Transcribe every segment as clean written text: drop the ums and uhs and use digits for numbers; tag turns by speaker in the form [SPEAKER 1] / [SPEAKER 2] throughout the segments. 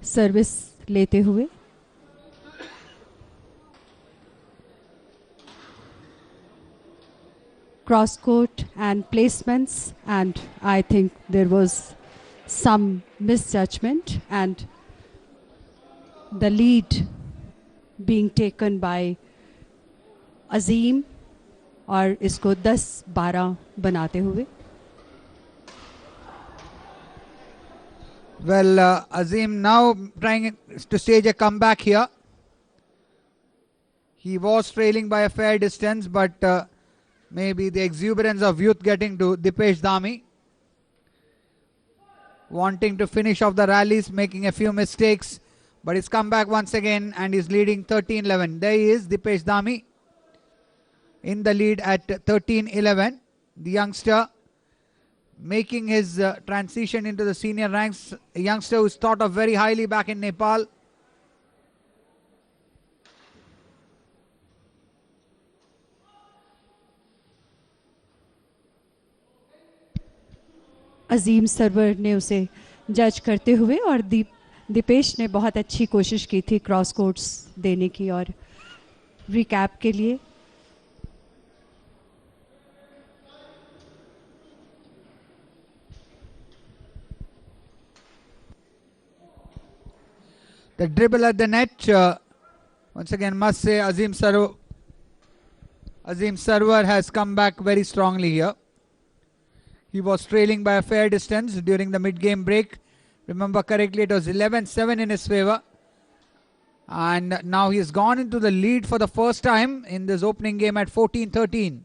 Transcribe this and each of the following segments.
[SPEAKER 1] Service लेते हुए। Cross court and placements, and I think there was some misjudgment and the lead being taken by अजीम और इसको 10-12 बनाते हुए।
[SPEAKER 2] Well, Azeem now trying to stage a comeback here. He was trailing by a fair distance, but maybe the exuberance of youth getting to Dipesh Dami, wanting to finish off the rallies, making a few mistakes, but he's come back once again and he's leading 13-11. There he is, Dipesh Dami, in the lead at 13-11. The youngster making his transition into the senior ranks, a youngster who's thought of very highly back in Nepal.
[SPEAKER 1] Azeem Sarwar ने उसे जज करते हुए और दीपेश ने बहुत अच्छी कोशिश की थी क्रॉस कोर्ट्स देने की। और रिकैप के लिए
[SPEAKER 2] the dribble at the net, once again must say Azeem Sarwar has come back very strongly here. He was trailing by a fair distance during the mid-game break. Remember correctly, it was 11-7 in his favor. And now he has gone into the lead for the first time in this opening game at 14-13.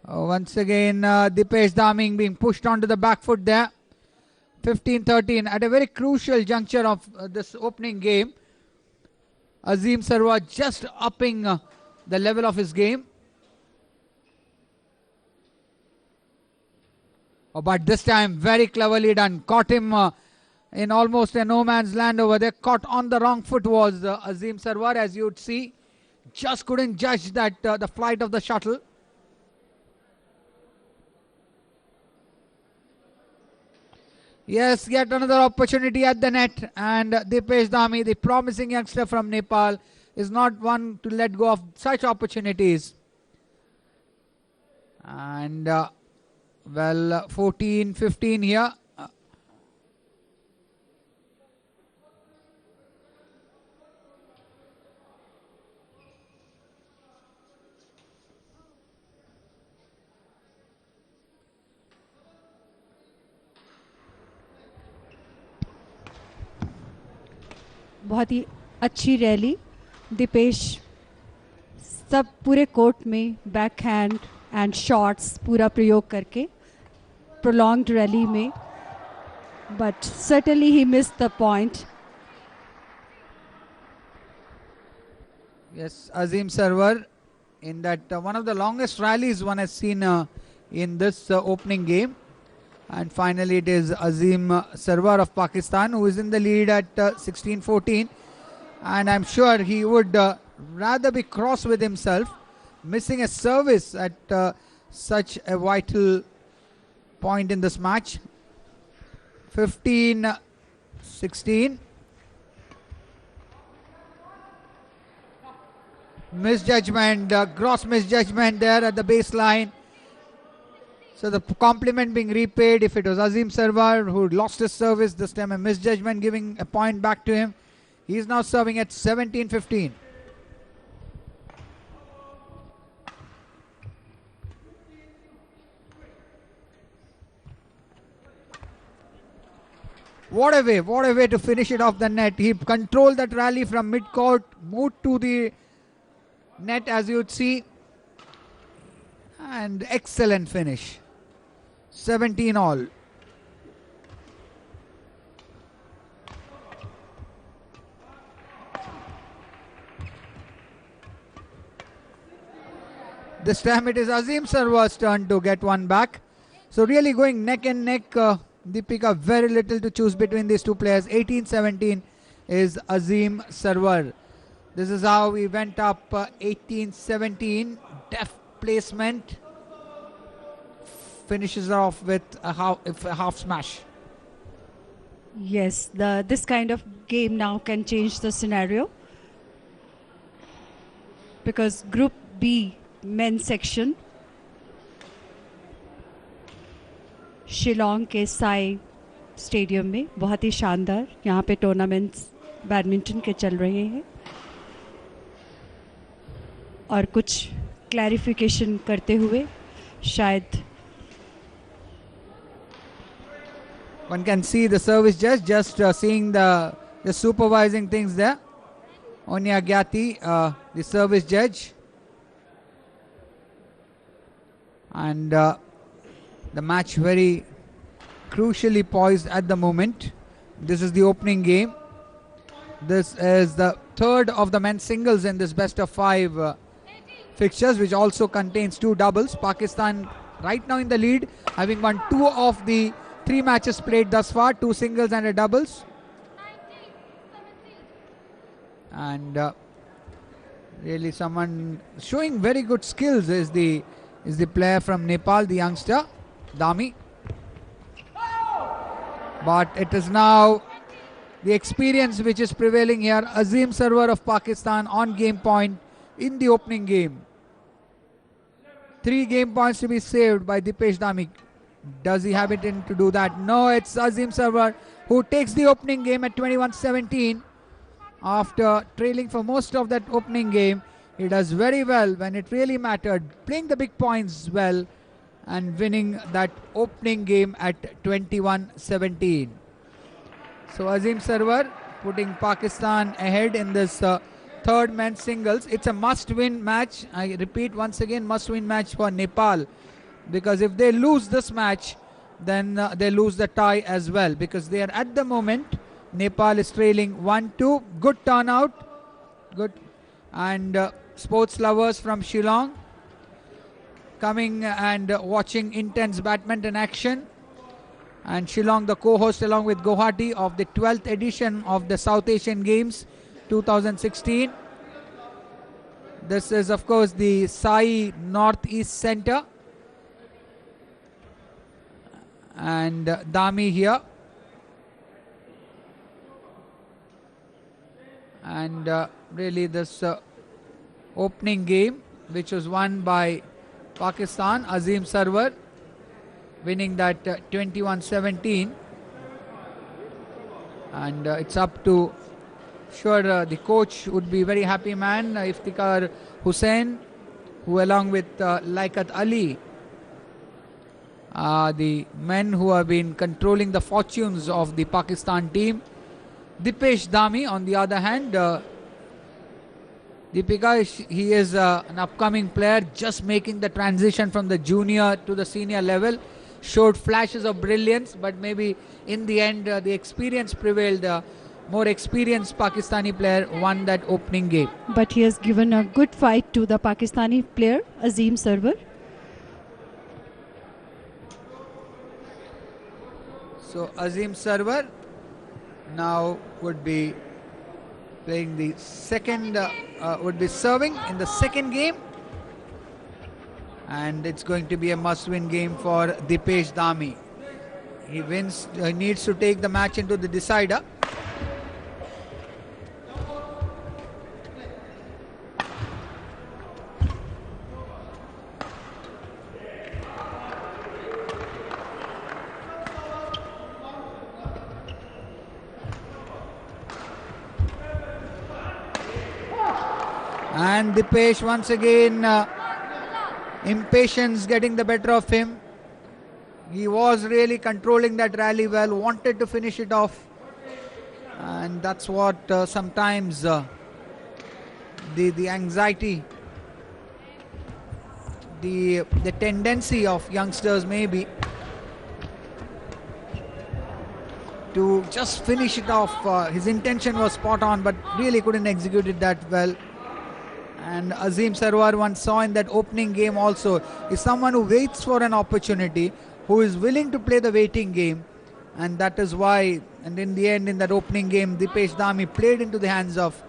[SPEAKER 2] Once again, Dipesh Dami being pushed onto the back foot there. 15-13 at a very crucial juncture of this opening game. Azeem Sarwar just upping the level of his game. But this time very cleverly done. Caught him in almost a no man's land over there. Caught on the wrong foot was Azeem Sarwar, as you would see. Just couldn't judge that the flight of the shuttle. Yes, yet another opportunity at the net, and Dipesh Dami, the promising youngster from Nepal, is not one to let go of such opportunities. And well, 14-15 here.
[SPEAKER 1] बहुत ही अच्छी rally. Dipesh सब पूरे court में back hand and shots पूरा प्रयोग करके prolonged rally में, but certainly he missed the point.
[SPEAKER 2] Yes, Azeem Sarwar in that one of the longest rallies one has seen in this opening game. And finally it is Azeem Sarwar of Pakistan who is in the lead at 16-14. And I'm sure he would rather be cross with himself, missing a service at such a vital point in this match. 15-16. Misjudgment, gross misjudgment there at the baseline. So the compliment being repaid. If it was Azeem Sarwar who lost his service, this time a misjudgment giving a point back to him. He is now serving at 17-15. What a way to finish it off the net. He controlled that rally from mid-court, moved to the net as you would see. And excellent finish. 17 all. This time it is Azeem Sarwar's turn to get one back. So really going neck and neck. Deepika, very little to choose between these two players. 18-17 is Azeem Sarwar. This is how we went up 18-17. Deft placement. finishes off with a half smash.
[SPEAKER 1] Yes, this kind of game now can change the scenario, because Group B men's section Shillong के Sai stadium में बहुत ही शानदार यहाँ पे tournaments badminton के चल रहे हैं, और कुछ क्लैरिफिकेशन करते हुए शायद
[SPEAKER 2] one can see the service judge just seeing the supervising things there. Onya Gyati, the service judge, and the match very crucially poised at the moment. This is the opening game. This is the third of the men's singles in this best of 5 fixtures, which also contains 2 doubles. Pakistan right now in the lead, having won 2 of the 3 matches played thus far, 2 singles and a doubles. And really someone showing very good skills is the player from Nepal, the youngster Damni. But it is now the experience which is prevailing here. Azeem Sarwar of Pakistan on game point in the opening game. 3 game points to be saved by Dipesh Damni. Does he have it in to do that? No, it's Azeem Sarwar who takes the opening game at 21-17. After trailing for most of that opening game, he does very well when it really mattered, playing the big points well and winning that opening game at 21-17. So Azeem Sarwar putting Pakistan ahead in this third men's singles. It's a must-win match. I repeat once again, must-win match for Nepal, because if they lose this match, then they lose the tie as well, because they are at the moment, Nepal is trailing 1-2. Good turnout, good, and sports lovers from Shillong coming and watching intense badminton action. And Shillong, the co-host along with Guwahati of the 12th edition of the South Asian Games 2016. This is of course the Sai Northeast Center, and Damni here, and really this opening game which was won by Pakistan, Azeem Sarwar winning that 21-17, and it's up to, sure, the coach would be very happy man, Iftikhar Hussain, who along with Laikat Ali, the men who have been controlling the fortunes of the Pakistan team. Dipesh Damni on the other hand, Deepika, he is an upcoming player, just making the transition from the junior to the senior level. Showed flashes of brilliance, but maybe in the end the experience prevailed. More experienced Pakistani player won that opening game.
[SPEAKER 1] But he has given a good fight to the Pakistani player, Azeem Sarwar.
[SPEAKER 2] So Azeem Sarwar now would be playing the second, would be serving in the second game, and it's going to be a must-win game for Dipesh Damni. He wins, needs to take the match into the decider. And Dipesh once again, impatience getting the better of him. He was really controlling that rally well, wanted to finish it off, and that's what sometimes the anxiety, the tendency of youngsters maybe to just finish it off. His intention was spot on, but really couldn't execute it that well. And Azeem Sarwar, one saw in that opening game also, is someone who waits for an opportunity, who is willing to play the waiting game, and that is why, and in the end, in that opening game, Dipesh Damni played into the hands of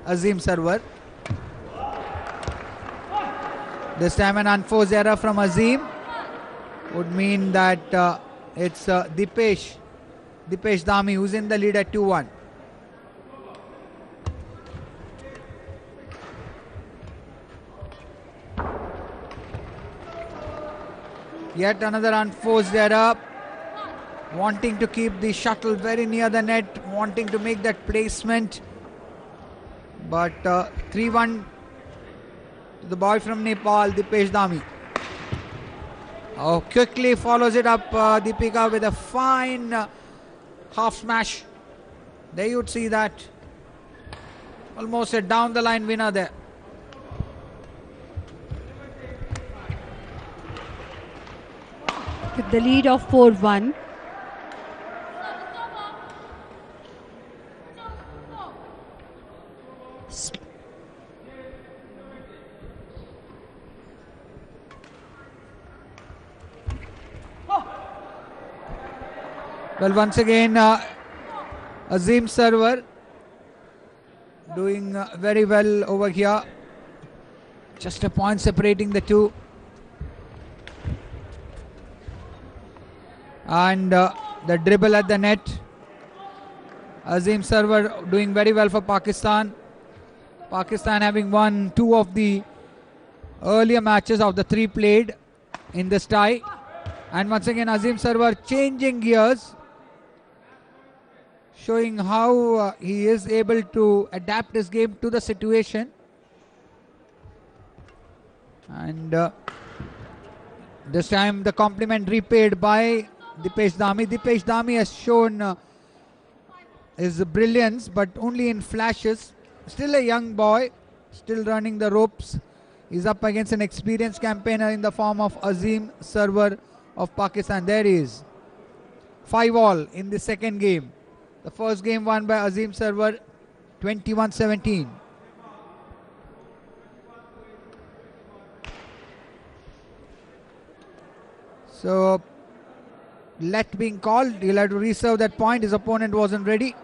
[SPEAKER 2] Azeem Sarwar. This time an unforced error from Azeem. would mean that it's Dipesh Dami who's in the lead at 2-1. Yet another unforced error. Wanting to keep the shuttle very near the net, wanting to make that placement. But 3-1 to the boy from Nepal, Dipesh Dami. Oh, quickly follows it up, Deepika, with a fine half smash. There you'd see that. Almost a down the line winner there.
[SPEAKER 1] With the lead of 4-1.
[SPEAKER 2] Well, once again, Azeem Sarwar doing very well over here. Just a point separating the two. And the dribble at the net. Azeem Sarwar doing very well for Pakistan. Pakistan having won 2 of the earlier matches of the 3 played in this tie. And once again, Azeem Sarwar changing gears, showing how he is able to adapt his game to the situation. And this time the compliment repaid by Dipesh Dami. Dipesh Dami has shown his brilliance, but only in flashes. Still a young boy, still running the ropes. He's up against an experienced campaigner in the form of Azeem Sarwar of Pakistan. There he is. 5-all in the second game. The first game won by Azeem Sarwar, 21-17. So, let being called, he'll have to reserve that point. His opponent wasn't ready.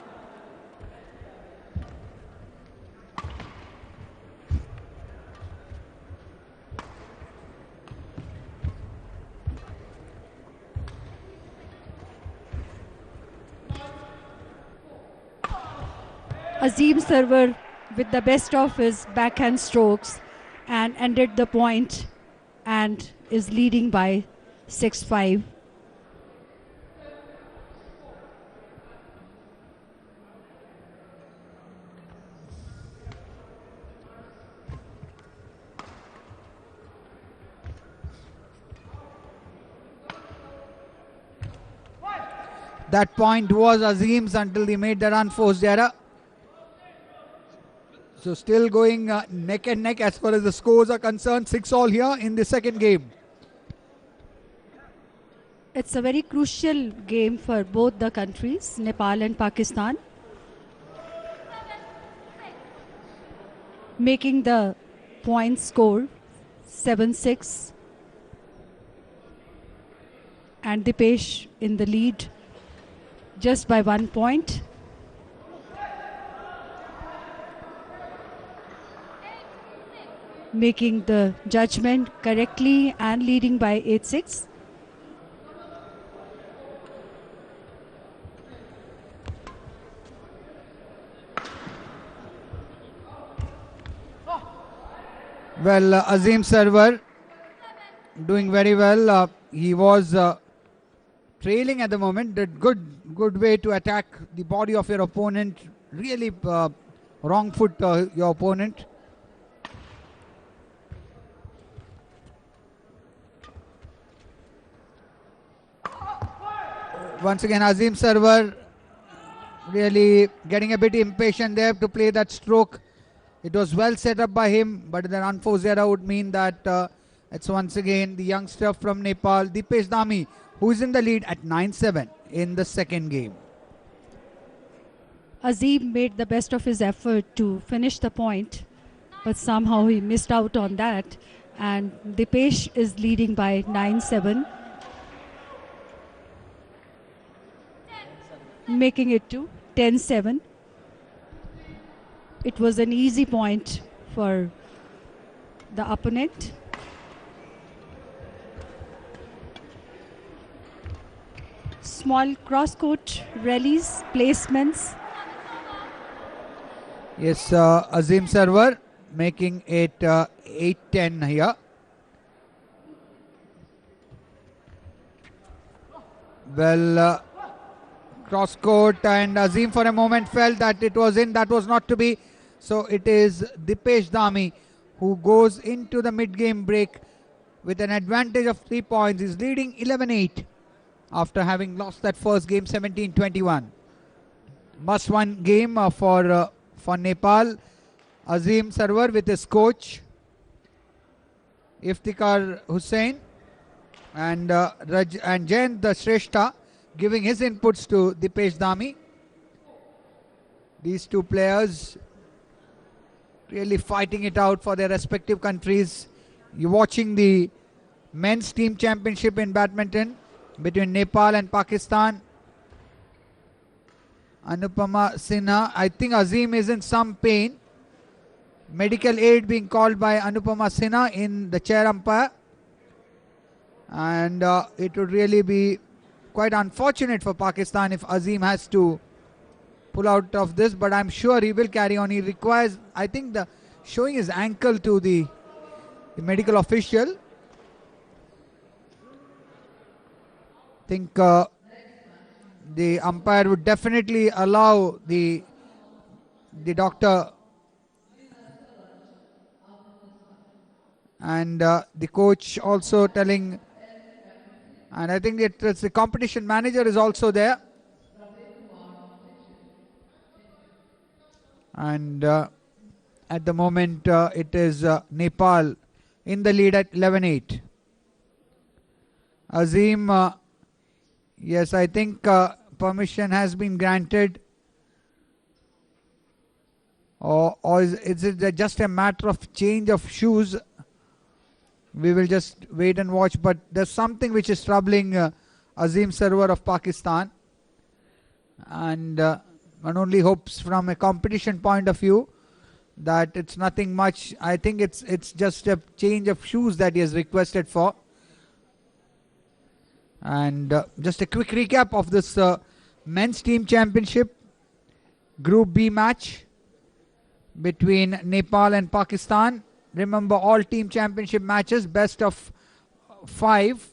[SPEAKER 1] Azeem Sarwar with the best of his backhand strokes and ended the point and is leading by 6-5.
[SPEAKER 2] That point was Azeem's until he made that unforced error. So still going neck and neck as far as the scores are concerned. 6-all here in the second game.
[SPEAKER 1] It's a very crucial game for both the countries, Nepal and Pakistan. Making the point score 7-6. And Dipesh in the lead just by 1 point. Making the judgment correctly and leading by 8-6.
[SPEAKER 2] Well, Azeem Sarwar doing very well. He was trailing at the moment. That good way to attack the body of your opponent. Really wrong foot your opponent. Once again, Azeem Sarwar really getting a bit impatient there to play that stroke. It was well set up by him, but the unforced error would mean that it's once again the youngster from Nepal, Dipesh Dami, who is in the lead at 9-7 in the second game.
[SPEAKER 1] Azeem made the best of his effort to finish the point, but somehow he missed out on that. And Dipesh is leading by 9-7. Making it to 10-7. It was an easy point for the opponent. Small cross-court rallies, placements.
[SPEAKER 2] Yes, Azeem Sarwar making it 8-10 here. Well, cross court, and Azeem for a moment felt that it was in, that was not to be. So it is Dipesh Dami who goes into the mid-game break with an advantage of 3 points. He's leading 11-8 after having lost that first game 17-21. Must-win game for Nepal. Azeem Sarwar with his coach Iftikhar Hussain and Jayant Shrestha giving his inputs to Dipesh Dami. These two players really fighting it out for their respective countries. You're watching the men's team championship in badminton between Nepal and Pakistan. Anupama Sinha, I think Azeem is in some pain. Medical aid being called by Anupama Sinha in the chair umpire. And it would really be quite unfortunate for Pakistan if Azeem has to pull out of this, but I'm sure he will carry on. He requires, I think, the showing his ankle to the medical official. I think the umpire would definitely allow the doctor and the coach also telling, and I think it's the competition manager is also there. And at the moment it is Nepal in the lead at 11-8. Azeem, yes, I think permission has been granted, or is it just a matter of change of shoes? We will just wait and watch, but there's something which is troubling Azeem Sarwar of Pakistan, and one only hopes from a competition point of view that it's nothing much. I think it's just a change of shoes that he has requested for. And just a quick recap of this men's team championship Group B match between Nepal and Pakistan. Remember, all team championship matches best of 5.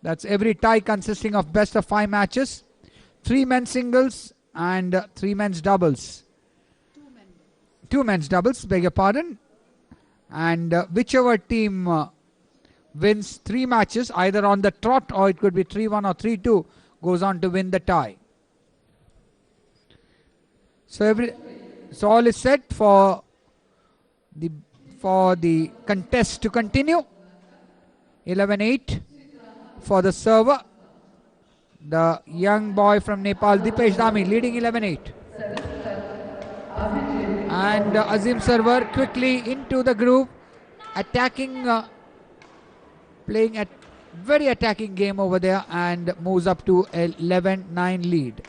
[SPEAKER 2] That's every tie consisting of best of 5 matches. 3 men's singles and 3 men's doubles. 2 men's doubles, beg your pardon. And whichever team wins 3 matches, either on the trot or it could be 3-1 or 3-2, goes on to win the tie. So all is set for the contest to continue. 11-8 for the server. The young boy from Nepal, Dipesh Dami, leading 11-8. And Azeem Sarwar quickly into the groove, attacking, playing a very attacking game over there, and moves up to 11-9 lead.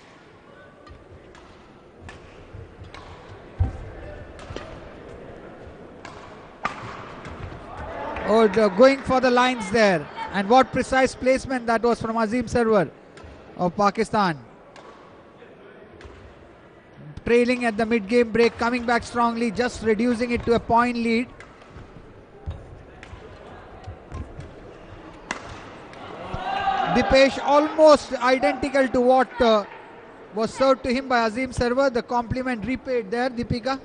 [SPEAKER 2] Oh, going for the lines there, and what precise placement that was from Azeem Sarwar of Pakistan. Trailing at the mid-game break, coming back strongly, just reducing it to a point lead. Dipesh almost identical to what was served to him by Azeem Sarwar. The compliment repaid there, Deepika.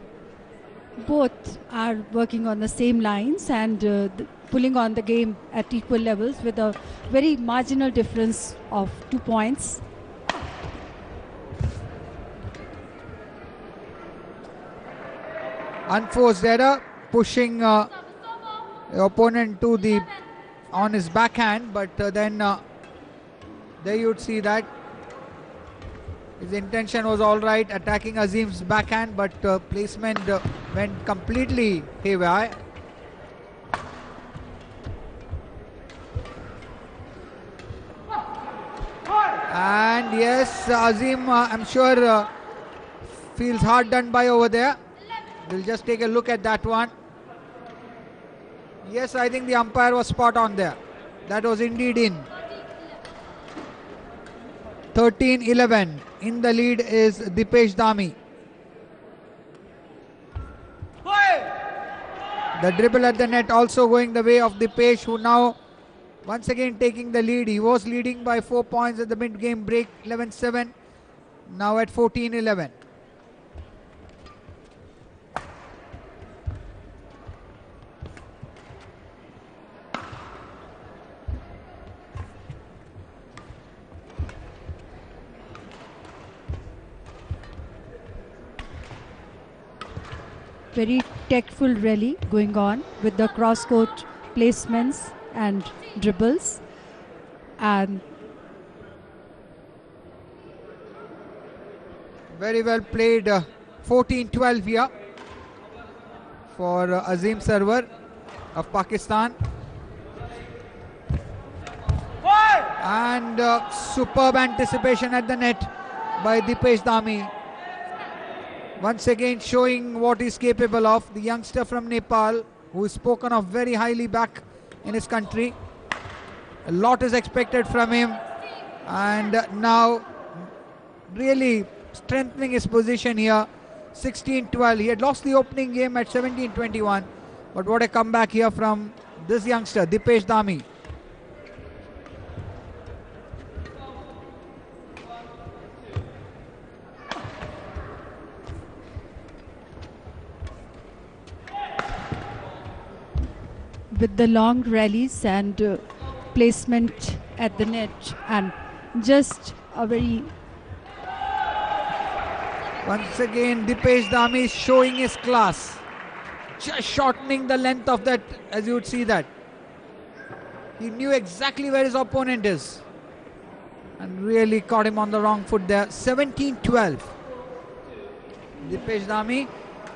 [SPEAKER 1] Both are working on the same lines and pulling on the game at equal levels with a very marginal difference of 2 points.
[SPEAKER 2] Unforced error, pushing the opponent to on his backhand, but then there you would see that his intention was all right, attacking Azeem's backhand, but placement went completely haywire. And yes, Azeem, I'm sure feels hard done by over there. We'll just take a look at that one. Yes, I think the umpire was spot on there. That was indeed in. 13-11. In the lead is Dipesh Dami. The dribble at the net also going the way of Dipesh, who now once again taking the lead. He was leading by 4 points at the mid-game break, 11-7. Now at 14-11.
[SPEAKER 1] Very tactful rally going on with the cross-court placements and dribbles. And
[SPEAKER 2] very well played. 14-12 here for Azeem Sarwar of Pakistan. And superb anticipation at the net by Dipesh Dami. Once again showing what he's capable of. The youngster from Nepal, who is spoken of very highly back in his country. A lot is expected from him. And now really strengthening his position here. 16-12. He had lost the opening game at 17-21. But what a comeback here from this youngster, Dipesh Dami.
[SPEAKER 1] with the long rallies and placement at the net, and just a very...
[SPEAKER 2] Once again, Dipesh Dami is showing his class. Just shortening the length of that, as you would see that. He knew exactly where his opponent is. And really caught him on the wrong foot there. 17-12. Dipesh Dami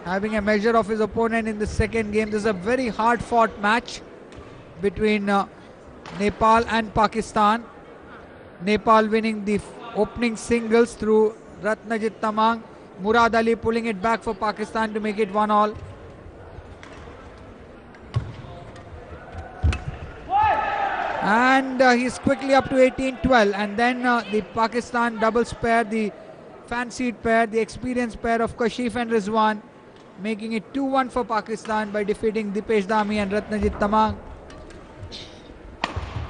[SPEAKER 2] having a measure of his opponent in the second game. This is a very hard fought match between Nepal and Pakistan. Nepal winning the opening singles through Ratnajit Tamang. Murad Ali pulling it back for Pakistan to make it 1-all. And he's quickly up to 18-12. And then the Pakistan doubles pair, the fancied pair, the experienced pair of Kashif and Rizwan, making it 2-1 for Pakistan by defeating Dipesh Dami and Ratnajit Tamang.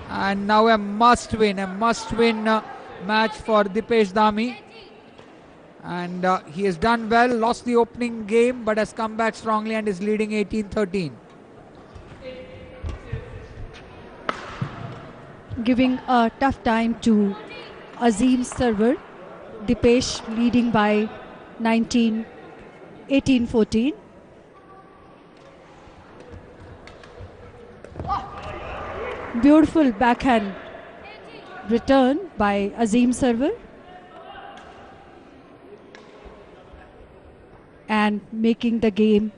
[SPEAKER 2] And now a must-win match for Dipesh Dami. And he has done well, lost the opening game but has come back strongly and is leading 18-13.
[SPEAKER 1] Giving a tough time to Azeem Sarwar. Dipesh leading by 18-14. Beautiful backhand return by Azeem Sarwar. And making the game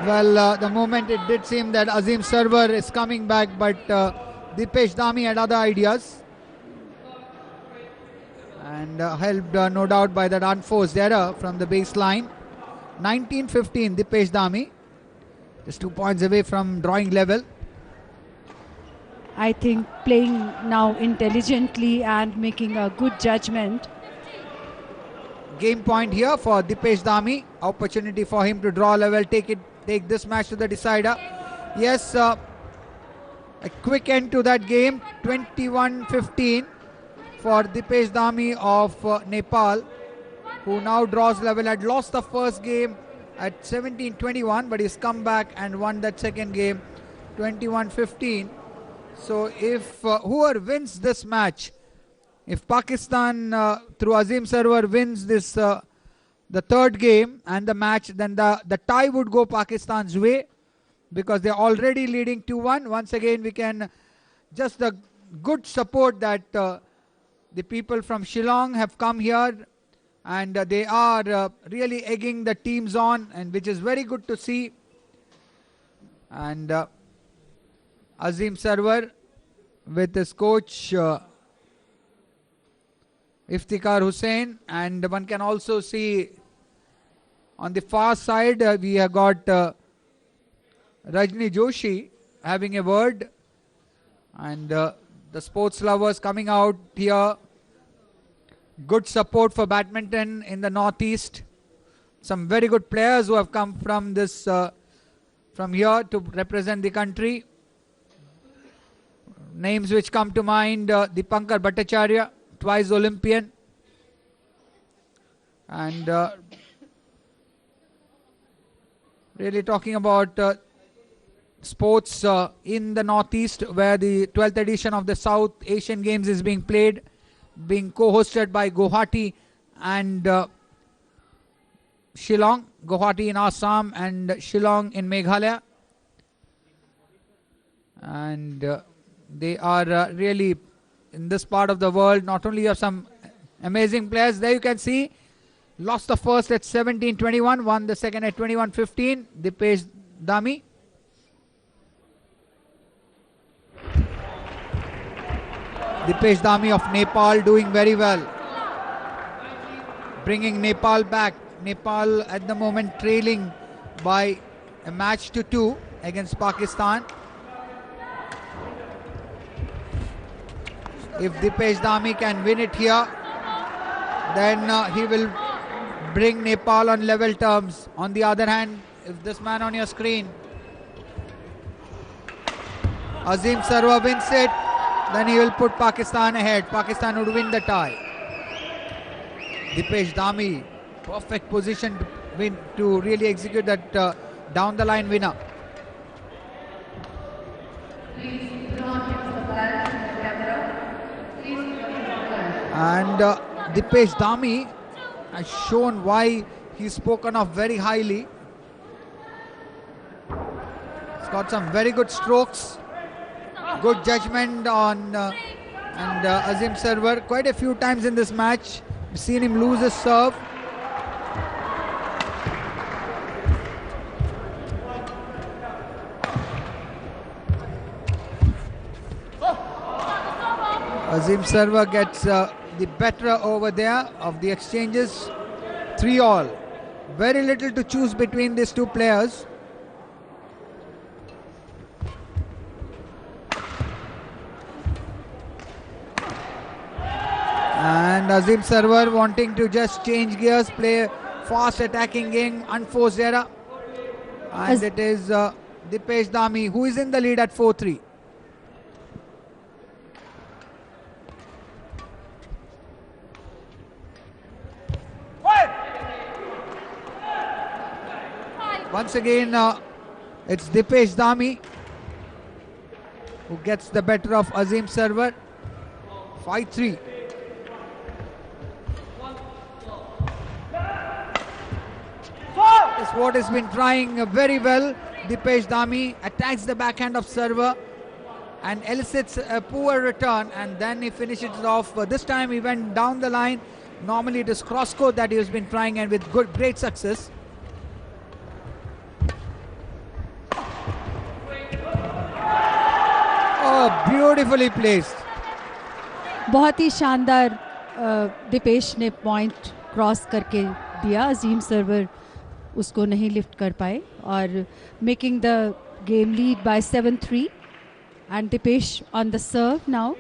[SPEAKER 2] well, the moment it did seem that Azeem Sarwar is coming back, but Dipesh Dami had other ideas. And helped no doubt by that unforced error from the baseline. 19-15 Dipesh Dami. Just 2 points away from drawing level.
[SPEAKER 1] I think playing now intelligently and making a good judgment.
[SPEAKER 2] Game point here for Dipesh Dami. Opportunity for him to draw level, take this match to the decider. Yes, a quick end to that game. 21-15 for Dipesh Dami of Nepal, who now draws level. Had lost the first game at 17-21, but he's come back and won that second game 21-15. So if whoever wins this match, if Pakistan through Azeem Sarwar wins this the third game and the match, then the tie would go Pakistan's way, because they're already leading 2-1. Once again, we can just the good support that the people from Shillong have come here, and they are really egging the teams on, and which is very good to see. And Azeem Sarwar with his coach Iftikhar Hussain, and one can also see on the far side we have got Rajni Joshi having a word, and the sports lovers coming out here. Good support for badminton in the northeast. Some very good players who have come from this from here to represent the country. Names which come to mind: Dipankar Bhattacharya, twice Olympian, and really talking about sports in the northeast, where the 12th edition of the South Asian Games is being played, being co-hosted by Guwahati and Shillong. Guwahati in Assam and Shillong in Meghalaya, and they are really in this part of the world. Not only have some amazing players, there you can see, lost the first at 17-21, won the second at 21-15, Dipesh Damni. Dipesh Damni of Nepal doing very well, bringing Nepal back. Nepal at the moment trailing by a match to 2 against Pakistan. If Dipesh Damni can win it here, then he will bring Nepal on level terms. On the other hand, if this man on your screen, Azeem Sarwar, wins it, then he will put Pakistan ahead. Pakistan would win the tie. Dipesh Damni, perfect position to win, to really execute that down the line winner. And Dipesh Damni has shown why he's spoken of very highly. He's got some very good strokes, good judgment on and Azeem Sarwar. Quite a few times in this match, we've seen him lose his serve. Azeem Sarwar gets the better over there of the exchanges. 3-all. Very little to choose between these two players. And Azeem Sarwar wanting to just change gears, play fast attacking game, unforced error. And it is Dipesh Damni who is in the lead at 4-3. Once again, it's Dipesh Damni who gets the better of Azeem Sarwar. 5-3. Is what has been trying very well. Dipesh Damni attacks the backhand of Sarwar and elicits a poor return, and then he finishes it off. But this time he went down the line. Normally it is cross court that he has been trying, and with great success. Oh, beautifully placed.
[SPEAKER 1] बहुत ही शानदार दिपेश ने point cross करके दिया. अजीम server उसको नहीं lift कर पाए, और making the game lead by 7-3, and Dipesh on the serve now.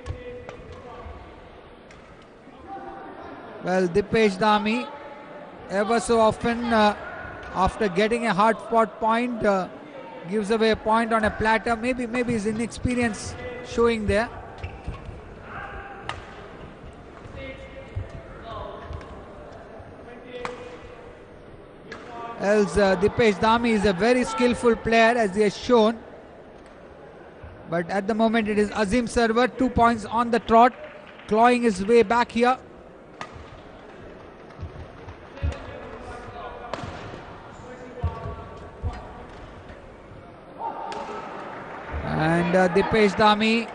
[SPEAKER 2] Well, Dipesh Damni ever so often after getting a hard fought point gives away a point on a platter. Maybe his inexperience showing there. Else Dipesh Damni is a very skillful player, as he has shown, but at the moment it is Azeem Sarwar, 2 points on the trot, clawing his way back here. And Dipesh Damni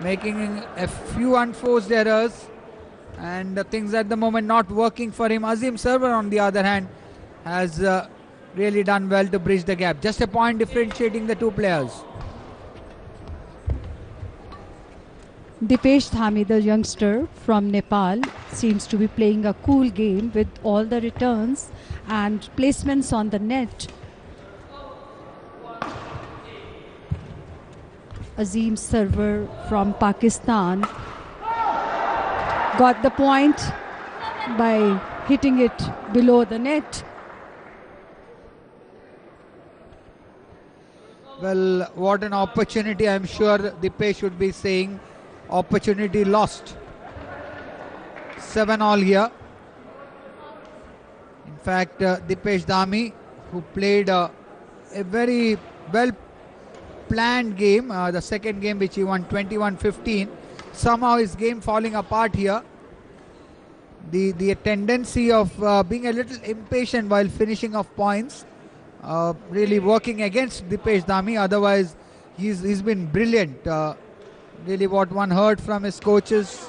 [SPEAKER 2] making a few unforced errors, and things at the moment not working for him. Azeem Sarwar, on the other hand, has really done well to bridge the gap. Just a point differentiating the two players.
[SPEAKER 1] Dipesh Dhami, the youngster from Nepal, seems to be playing a cool game with all the returns and placements on the net. Azeem Sarwar from Pakistan got the point by hitting it below the net.
[SPEAKER 2] Well, what an opportunity. I'm sure Dipesh should be saying opportunity lost. 7 all here. In fact, Dipesh Dhami, who played a very well planned game, the second game which he won 21-15, somehow his game falling apart here. The tendency of being a little impatient while finishing off points really working against Dipesh Dhami. Otherwise he's been brilliant. Really what one heard from his coaches,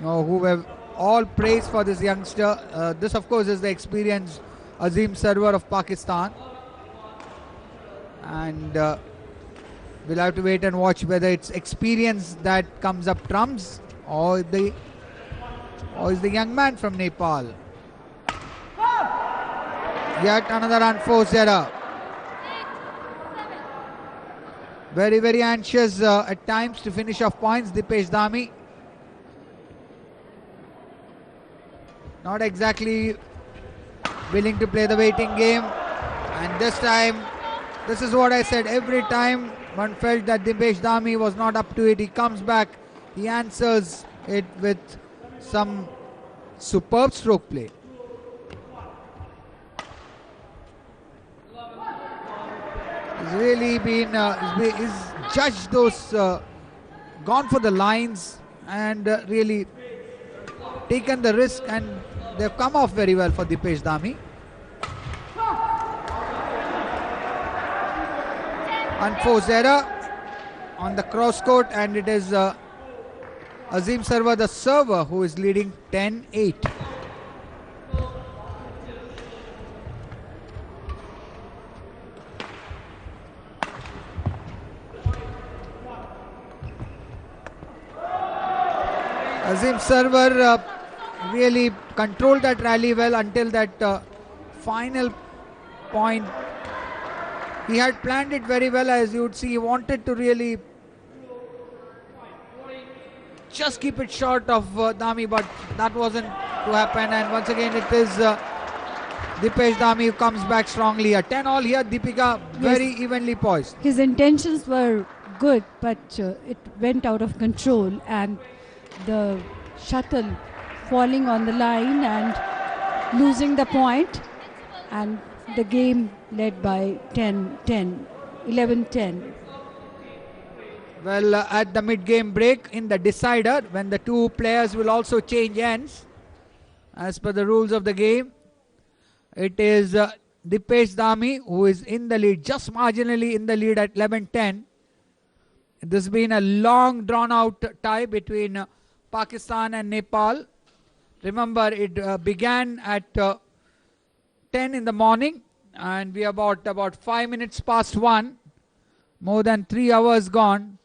[SPEAKER 2] who have all praise for this youngster. This of course is the experienced Azeem Sarwar of Pakistan, and we'll have to wait and watch whether it's experience that comes up trumps or is the young man from Nepal. Yet another unforced error. Very, very anxious at times to finish off points, Dipesh Dhami. Not exactly willing to play the waiting game. And this time, this is what I said, every time one felt that Dipesh Dhami was not up to it, he comes back, he answers it with some superb stroke play. He's really been, he's judged those, gone for the lines and really taken the risk, and they've come off very well for Dipesh Dhami. Unforced error on the cross court, and it is Azeem Sarwar, the server, who is leading 10-8. Azeem Sarwar really controlled that rally well until that final point. He had planned it very well, as you would see. He wanted to really just keep it short of Dhami, but that wasn't to happen. And once again, it is Dipesh Dhami who comes back strongly. A 10 all here, Deepika, very evenly poised.
[SPEAKER 1] His intentions were good, but it went out of control, and the shuttle falling on the line and losing the point, and the game led by 11-10.
[SPEAKER 2] Well, at the mid-game break in the decider, when the two players will also change ends, as per the rules of the game, it is Dipesh Dhami who is in the lead, just marginally in the lead at 11-10. This has been a long drawn-out tie between Pakistan and Nepal. Remember, it began at 10 in the morning, and we are about 5 minutes past 1. More than 3 hours gone,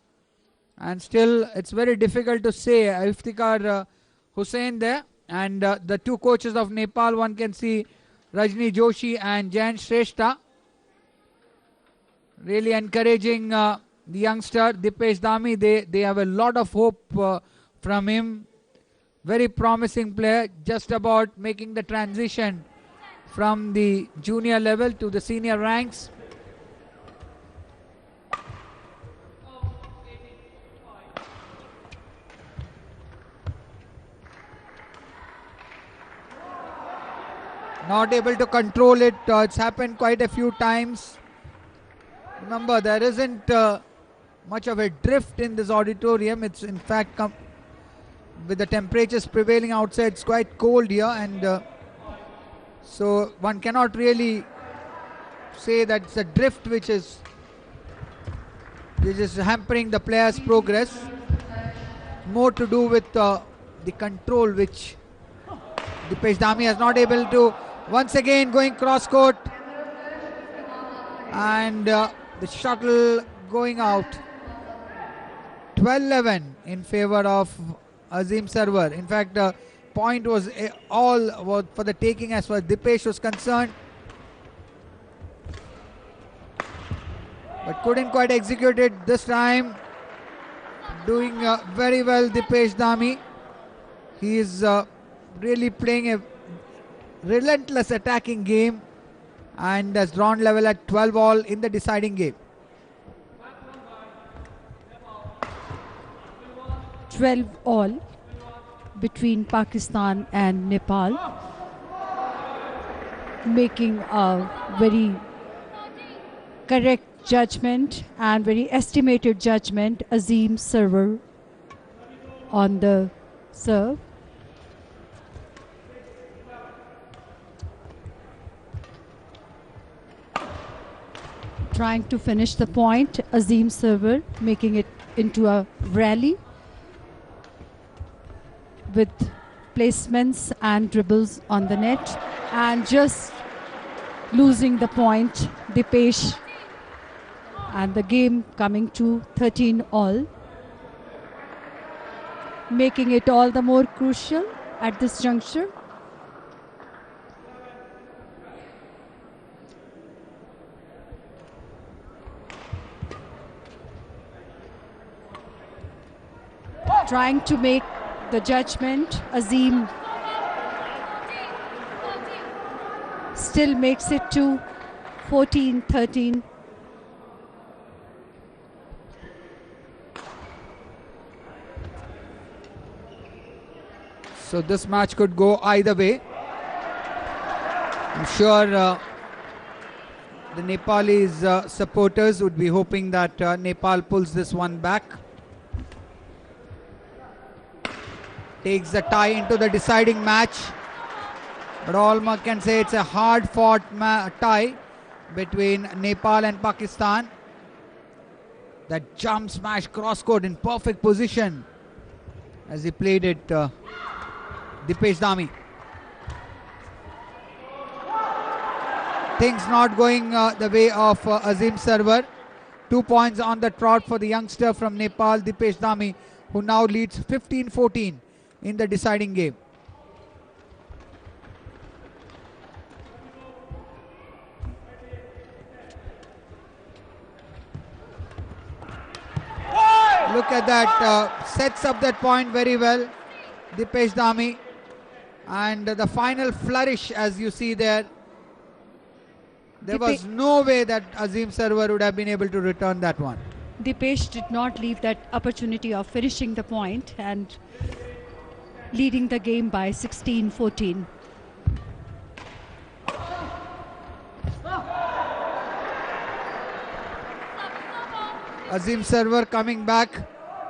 [SPEAKER 2] and still it's very difficult to say. Iftikhar Hussain there, and the two coaches of Nepal, one can see Rajni Joshi and Jayan Shrestha, really encouraging the youngster Dipesh Dhami. They have a lot of hope from him. Very promising player, just about making the transition from the junior level to the senior ranks. Not able to control it. It's happened quite a few times. Remember, there isn't much of a drift in this auditorium. It's in fact, with the temperatures prevailing outside, it's quite cold here, and so one cannot really say that it's a drift which is hampering the players' progress. More to do with the control which Dipesh Dhami is not able to. Once again going cross court, and the shuttle going out. 12-11. in favor of Azeem Sarwar. In fact, point was all was for the taking as far as Dipesh was concerned, but couldn't quite execute it this time. Doing very well, Dipesh Dami. He is really playing a relentless attacking game and has drawn level at 12 all in the deciding game.
[SPEAKER 1] 12 all between Pakistan and Nepal, making a very correct judgment and very estimated judgment. Azeem Sarwar on the serve. Trying to finish the point, Azeem Sarwar making it into a rally with placements and dribbles on the net, and just losing the point, Dipesh, and the game coming to 13 all, making it all the more crucial at this juncture. Trying to make the judgment, Azeem still makes it to 14-13.
[SPEAKER 2] So this match could go either way. I'm sure the Nepalese supporters would be hoping that Nepal pulls this one back. Takes the tie into the deciding match. But all one can say, it's a hard-fought tie between Nepal and Pakistan. That jump smash cross-court in perfect position as he played it, Dipesh Dami. Things not going the way of Azeem Sarwar. 2 points on the trot for the youngster from Nepal, Dipesh Dami, who now leads 15-14 in the deciding game. Look at that, sets up that point very well, Dipesh Dami. And the final flourish, as you see there, there was no way that Azeem Sarwar would have been able to return that one.
[SPEAKER 1] Dipesh did not leave that opportunity of finishing the point and leading the game by 16-14.
[SPEAKER 2] Azeem Sarwar coming back.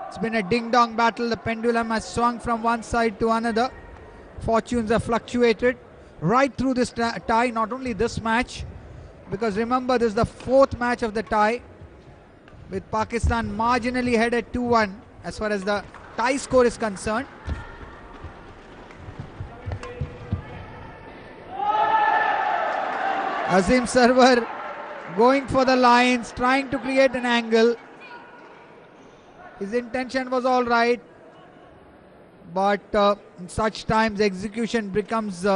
[SPEAKER 2] It's been a ding-dong battle. The pendulum has swung from one side to another. Fortunes have fluctuated right through this tie, not only this match, because remember, this is the fourth match of the tie, with Pakistan marginally ahead at 2-1 as far as the tie score is concerned. Azeem Sarwar going for the lines, trying to create an angle. His intention was all right, but in such times execution becomes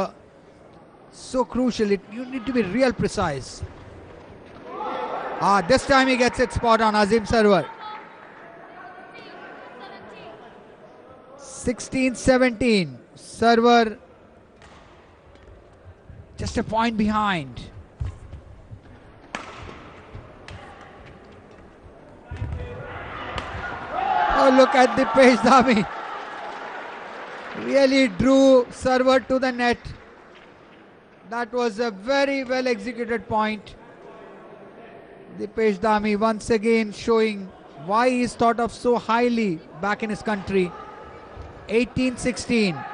[SPEAKER 2] so crucial. You need to be real precise. This time he gets it spot on, Azeem Sarwar. 16-17. Sarwar just a point behind. Oh, look at Dipesh Dami. Really drew Sarwar to the net. That was a very well executed point. Dipesh Dami once again showing why he is thought of so highly back in his country. 18-16.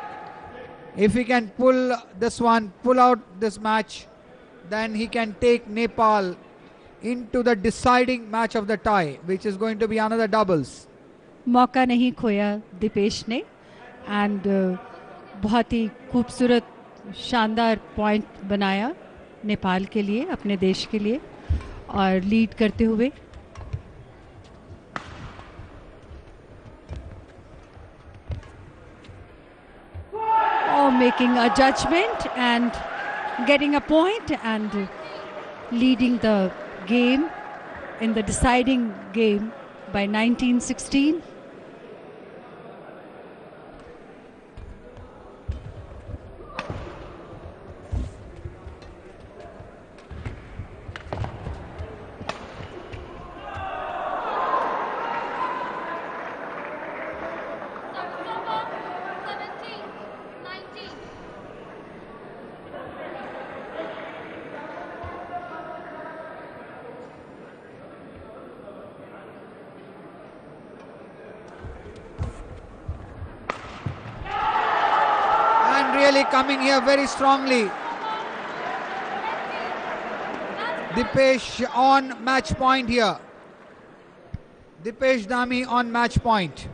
[SPEAKER 2] If he can pull this one, pull out this match, then he can take Nepal into the deciding match of the tie, which is going to be another doubles.
[SPEAKER 1] मौका नहीं खोया दिपेश ने, and बहुत ही खूबसूरत शानदार point बनाया नेपाल के लिए, अपने देश के लिए, और लीड करते हुए making a judgment and getting a point and leading the game in the deciding game by 19-16.
[SPEAKER 2] Really coming here very strongly. Dipesh on match point here. Dipesh Damni on match point.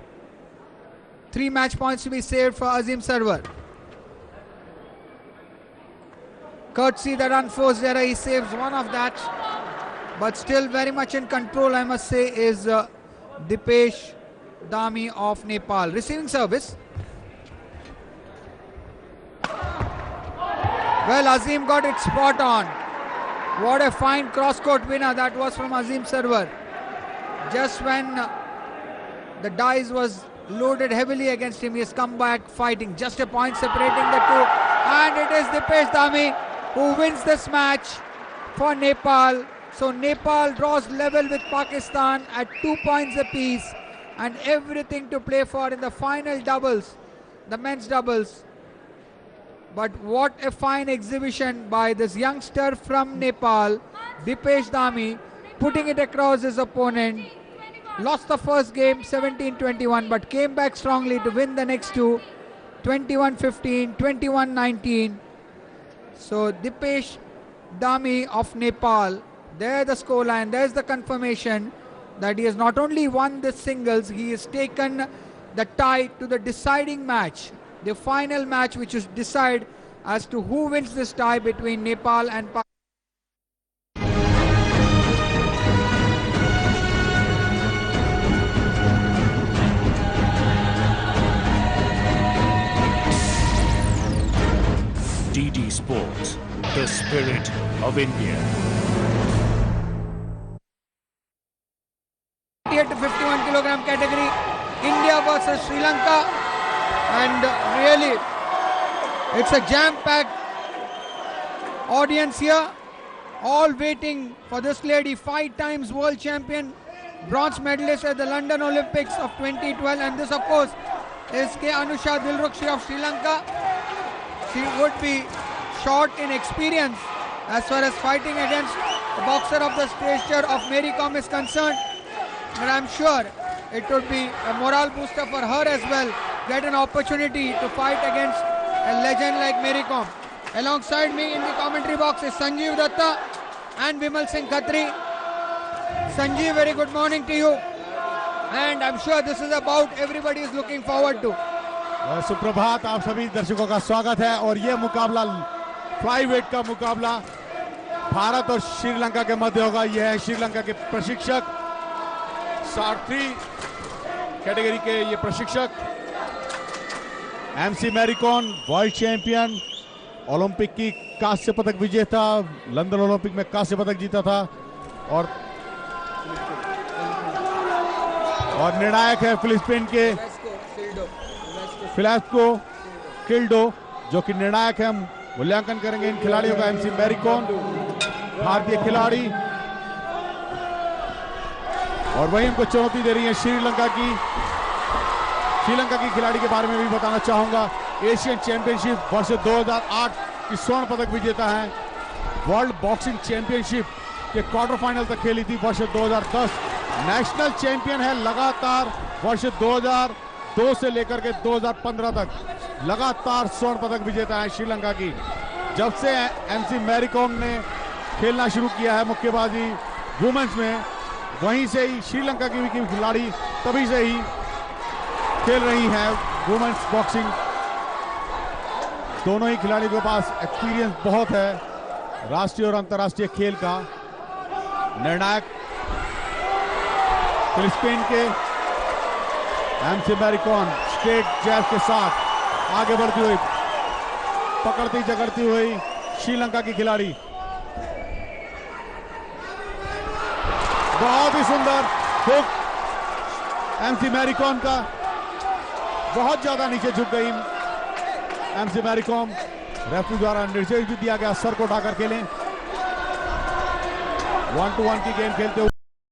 [SPEAKER 2] 3 match points to be saved for Azeem Sarwar. Courtesy that unforced error, he saves one of that. But still very much in control, I must say, is Dipesh Damni of Nepal. Receiving service. Well, Azeem got it spot on. What a fine cross-court winner that was from Azeem Sarwar. Just when the dice was loaded heavily against him, he has come back fighting. Just a point separating the two. And it is Dipesh Damni who wins this match for Nepal. So Nepal draws level with Pakistan at 2 points apiece. And everything to play for in the final doubles, the men's doubles. But what a fine exhibition by this youngster from Nepal, Dipesh Damni, putting it across his opponent. Lost the first game 17-21, but came back strongly to win the next two, 21-15, 21-19. So Dipesh Damni of Nepal, there the scoreline, there's the confirmation that he has not only won the singles, he has taken the tie to the deciding match. The final match which will decide as to who wins this tie between Nepal and Pakistan.
[SPEAKER 3] DD Sports, the spirit of India.
[SPEAKER 2] 58 to 51 kilogram category, India versus Sri Lanka. And really, it's a jam-packed audience here, all waiting for this lady, 5 times world champion, bronze medalist at the London Olympics of 2012. And this, of course, is K. Anusha Dilrukshi of Sri Lanka. She would be short in experience as far as fighting against a boxer of the stature of Mary Kom is concerned. But I'm sure it would be a morale booster for her as well. Get an opportunity to fight against a legend like Mary Kom. Alongside me in the commentary box is Sanjeev Datta and Vimal Singh Khatri. Sanjeev, very good morning to you. And I'm sure this is a bout everybody is looking forward to.
[SPEAKER 4] सुप्रभात, आप सभी दर्शकों का स्वागत है। और ये मुकाबला फ्लाईवेट का मुकाबला भारत और श्रीलंका के मध्य होगा। यह है श्रीलंका के प्रशिक्षक, 63 कैटेगरी के ये प्रशिक्षक MC Mary Kom, world champion, Olympic की कांस्य पदक विजेता, लंदन ओलंपिक में कांस्य पदक जीता था। और निर्णायक है फिलिस्पीन के फिलास्को किल्डो, जो कि निर्णायक है। मूल्यांकन करेंगे इन खिलाड़ियों का एमसी मैरीकॉम, भारतीय खिलाड़ी। और वहीं उनको चुनौती दे रही है श्रीलंका की खिलाड़ी के बारे में भी बताना चाहूंगा। एशियन चैंपियनशिप वर्ष 2008 की स्वर्ण पदक विजेता है। वर्ल्ड बॉक्सिंग चैंपियनशिप के क्वार्टर फाइनल तक खेली थी वर्ष 2010। नेशनल चैंपियन है लगातार वर्ष 2002 से लेकर के 2015 तक लगातार स्वर्ण पदक विजेता है श्रीलंका की। जब से एमसी मैरीकॉम ने खेलना शुरू किया है मुक्केबाजी वुमेन्स में, वहीं से ही श्रीलंका की भी खिलाड़ी तभी से ही खेल रही हैं वुमेन्स बॉक्सिंग। दोनों ही खिलाड़ियों के पास एक्सपीरियंस बहुत है राष्ट्रीय और अंतर्राष्ट्रीय खेल का। निर्णायक फिलिस्पीन के एमसी मैरीकॉम स्ट्रेट जैब के साथ आगे बढ़ती हुई पकड़ती जकड़ती हुई श्रीलंका की खिलाड़ी। बहुत ही सुंदर हुक एमसी मैरीकॉम का, बहुत ज्यादा नीचे झुक गई एमसी मैरीकॉम। रेफरी द्वारा निर्देश भी दिया गया सर को उठाकर खेलें। 1-2-1 की गेम खेलते हुए